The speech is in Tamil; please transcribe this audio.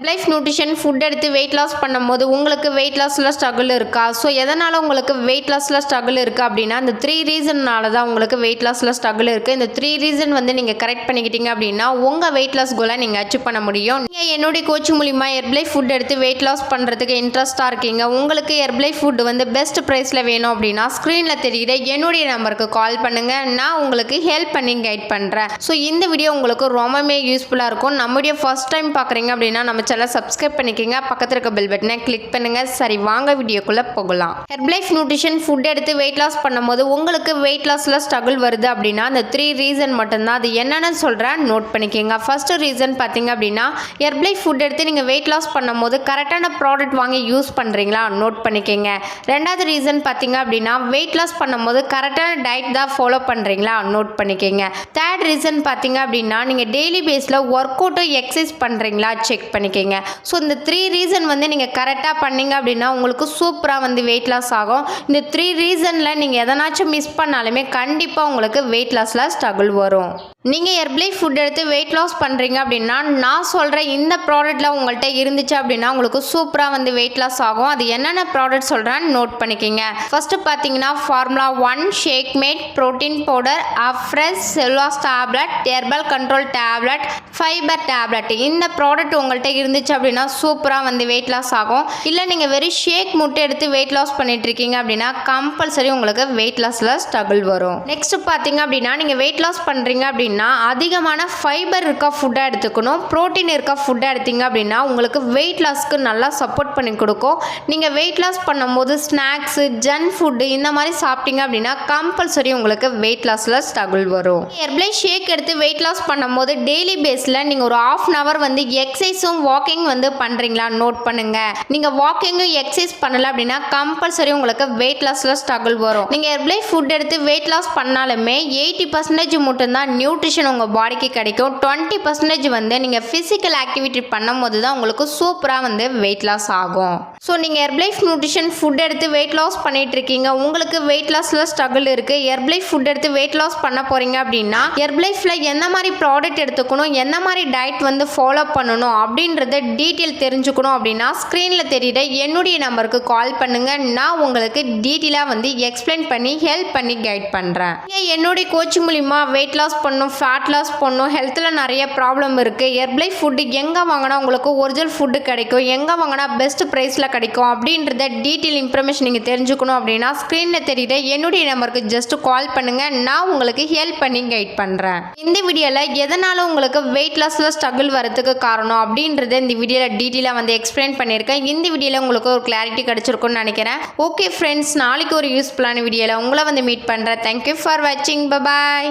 லைஃப் நியூட்ரிஷன் ஃபுட் எடுத்து வெயிட் லாஸ் பண்ணும்போது உங்களுக்கு வெயிட் லாஸில் ஸ்ட்ரகிள் இருக்கா? ஸோ எதனால் உங்களுக்கு வெயிட் லாஸில் ஸ்ட்ரகிள் இருக்குது அப்படின்னா இந்த 3 ரீசன்னால தான் உங்களுக்கு வெயிட் லாஸில் ஸ்ட்ரகிள் இருக்குது. இந்த 3 ரீசன் வந்து நீங்கள் கரெக்ட் பண்ணிக்கிட்டீங்க அப்படின்னா உங்கள் வெயிட் லாஸ் கோலை நீங்கள் அச்சீவ் பண்ண முடியும். நீங்கள் என்னுடைய கோச்சிங் மூலிமா ஹெர்பலைஃப் ஃபுட் எடுத்து வெயிட் லாஸ் பண்ணுறதுக்கு இன்ட்ரெஸ்ட்டாக இருக்கீங்க, உங்களுக்கு ஹெர்பலைஃப் ஃபுட் வந்து பெஸ்ட் ப்ரைஸில் வேணும் அப்படின்னா ஸ்க்ரீனில் தெரியுற என்னுடைய நம்பருக்கு கால் பண்ணுங்கள், நான் உங்களுக்கு ஹெல்ப் பண்ணி கைட் பண்ணுறேன். ஸோ இந்த வீடியோ உங்களுக்கு ரொம்பவே யூஸ்ஃபுல்லாக இருக்கும். நம்முடைய ஃபர்ஸ்ட் டைம் பார்க்குறீங்க அப்படின்னா நம்ம சேனல் சப்ஸ்கிரைப் பண்ணிக்கோங்க, பக்கத்தில் இருக்க பெல் பட்டனை கிளிக் பண்ணுங்க. சரி வாங்க வீடியோக்குள்ளே போகலாம். ஹெர்பலைஃப் நியூட்ரிஷன் ஃபுட் எடுத்து வெயிட் லாஸ் பண்ணும்போது உங்களுக்கு வெயிட் லாஸில் ஸ்ட்ரகிள் வருது அப்படின்னா அந்த 3 ரீசன் மட்டும்தான். அது என்னென்னு சொல்கிறேன், நோட் பண்ணிக்கோங்க. ஃபர்ஸ்ட் ரீசன் பார்த்தீங்க அப்படின்னா ஹெர்பலைஃப் ஃபுட் எடுத்து நீங்கள் வெயிட் லாஸ் பண்ணும்போது கரெக்டான ப்ராடக்ட் வாங்கி யூஸ் பண்ணுறீங்களா, நோட் பண்ணிக்கோங்க. ரெண்டாவது ரீசன் பார்த்தீங்க அப்படின்னா வெயிட் லாஸ் பண்ணும்போது கரெக்டான டயட் தான் ஃபாலோ பண்ணுறீங்களா, நோட் பண்ணிக்கோங்க. தேர்ட் ரீசன் பார்த்தீங்க அப்படின்னா நீங்கள் டெய்லி பேஸில் ஒர்க் அவுட்டும் எக்ஸசைஸ் பண்ணுறீங்களா செக் பண்ணிக்கோங்க. ஸோ இந்த 3 ரீசன் வந்து நீங்கள் கரெக்டாக பண்ணீங்க அப்படின்னா உங்களுக்கு சூப்பராக வந்து வெயிட் லாஸ் ஆகும். இந்த 3 ரீசனில் நீங்கள் எதனாச்சும் மிஸ் பண்ணாலுமே கண்டிப்பாக உங்களுக்கு வெயிட் லாஸில் ஸ்ட்ரகிள் வரும். நீங்கள் ஹெர்பலைஃப் ஃபுட் எடுத்து வெயிட் லாஸ் பண்ணுறீங்க அப்படின்னா நான் சொல்கிற இந்த ப்ராடக்ட்லாம் உங்கள்கிட்ட இருந்துச்சு அப்படின்னா உங்களுக்கு சூப்பராக வந்து வெயிட் லாஸ் ஆகும். அது என்னென்ன ப்ராடக்ட் சொல்கிறேன், நோட் பண்ணிக்கோங்க. ஃபஸ்ட்டு பார்த்தீங்கன்னா formula 1 shake mate protein powder, Afresh cellulose tablet, herbal control tablet, fibre tablet. இந்த ப்ராடக்ட் உங்கள்கிட்ட இருந்துச்சு அப்படின்னா சூப்பராக வந்து வெயிட் லாஸ் ஆகும். இல்லை நீங்கள் வெறும் ஷேக் முட்டை எடுத்து வெயிட் லாஸ் பண்ணிட்டு இருக்கீங்க அப்படின்னா கம்பல்சரி உங்களுக்கு வெயிட் லாஸில் ஸ்ட்ரகிள் வரும். நெக்ஸ்ட் பார்த்தீங்க அப்படின்னா நீங்கள் வெயிட் லாஸ் பண்ணுறீங்க அப்படின்னா அதிகமான ஃபைபர் இருக்க ஃபுட்டாக எடுத்துக்கணும். ப்ரோட்டீன் இருக்க ஃபுட்டாக எடுத்தீங்க அப்படின்னா உங்களுக்கு வெயிட் லாஸ்க்கு நல்லா சப்போர்ட் பண்ணி கொடுக்கும். நீங்கள் வெயிட் லாஸ் பண்ணும்போது ஸ்நாக்ஸு ஜங்க் ஃபுட்டு இந்த மாதிரி சாப்பிட்டீங்க அப்படின்னா கம்பல்சரி உங்களுக்கு வெயிட் லாஸில் ஸ்ட்ரகிள் வரும். ஹெர்பலைஃப் ஷேக் எடுத்து வெயிட் லாஸ் பண்ணும்போது டெய்லி பேஸில் நீங்கள் ஒரு ½ அன் ஹவர் வந்து எக்ஸசைஸும் வாக்கிங் வந்து பண்ணுறீங்களா, நோட் பண்ணுங்கள். நீங்கள் வாக்கிங்கும் எக்ஸசைஸ் பண்ணலை அப்படின்னா கம்பல்சரி உங்களுக்கு வெயிட் லாஸில் ஸ்ட்ரகிள் வரும். நீங்கள் ஹெர்பலைஃப் ஃபுட் எடுத்து வெயிட் லாஸ் பண்ணாலுமே 80% மட்டும்தான் நியூட்ரிஷன் உங்கள் பாடிக்கு கிடைக்கும். 20% வந்து நீங்கள் ஃபிசிக்கல் ஆக்டிவிட்டி பண்ணும்போது தான் உங்களுக்கு சூப்பராக வந்து வெயிட் லாஸ் ஆகும். ஸோ நீங்கள் ஹெர்பலைஃப் நியூட்ரிஷன் ஃபுட் எடுத்து வெயிட் லாஸ் பண்ணிட்டு இருக்கீங்க, உங்களுக்கு வெயிட் லாஸில் ஸ்ட்ரகிள் இருக்குது. ஹெர்பலைஃப் ஃபுட் எடுத்து வெயிட் லாஸ் பண்ண போகிறீங்க அப்படின்னா ஹெர்பலைஃப்ல என்ன மாதிரி ப்ராடக்ட் எடுத்துக்கணும், என்ன மாதிரி டயட் வந்து ஃபாலோ பண்ணணும் அப்படின்றத டீட்டெயில் தெரிஞ்சுக்கணும் அப்படின்னா ஸ்க்ரீனில் தெரியுற என்னுடைய நம்பருக்கு கால் பண்ணுங்கள், நான் உங்களுக்கு டீட்டெயிலாக வந்து எக்ஸ்பிளைன் பண்ணி ஹெல்ப் பண்ணி கைட் பண்ணுறேன். என்னுடைய கோச்சிங் மூலிமா வெயிட் லாஸ் பண்ணணும், ஃபேட் லாஸ் பண்ணணும், ஹெல்த்தில் நிறைய ப்ராப்ளம் இருக்குது, ஹெர்பலைஃப் ஃபுட்டு எங்கே வாங்கினா உங்களுக்கு ஒரிஜினல் ஃபுட்டு கிடைக்கும், எங்கே வாங்கினா பெஸ்ட் ப்ரைஸில் கிடைக்கும் அப்படின்றத டீட்டெயில் இன்ஃபர்மேஷன் நீங்கள் தெரிஞ்சுக்கணும் அப்படின்னா ஸ்க்ரீனில் தெரியுற என்னுடைய நம்பருக்கு ஜஸ்ட் கால் பண்ணுங்கள், நான் உங்களுக்கு ஹெல்ப் பண்ணி கைட் பண்ணுறேன். இந்த வீடியோவில் எதனால உங்களுக்கு வெயிட் லாஸில் ஸ்ட்ரகிள் வரதுக்கு காரணம் அப்படின்றத இந்த வீடியோவில் டீட்டெயிலாக வந்து எக்ஸ்பிளைன் பண்ணியிருக்கேன். இந்த வீடியோவில் உங்களுக்கு ஒரு கிளாரிட்டி கிடச்சிருக்குன்னு நினைக்கிறேன். ஓகே ஃப்ரெண்ட்ஸ், நாளைக்கு ஒரு யூஸ்ஃபுல்லான வீடியோவில் உங்களை வந்து மீட் பண்ணுறேன். தேங்க்யூ ஃபார் வாட்சிங். பபாய்.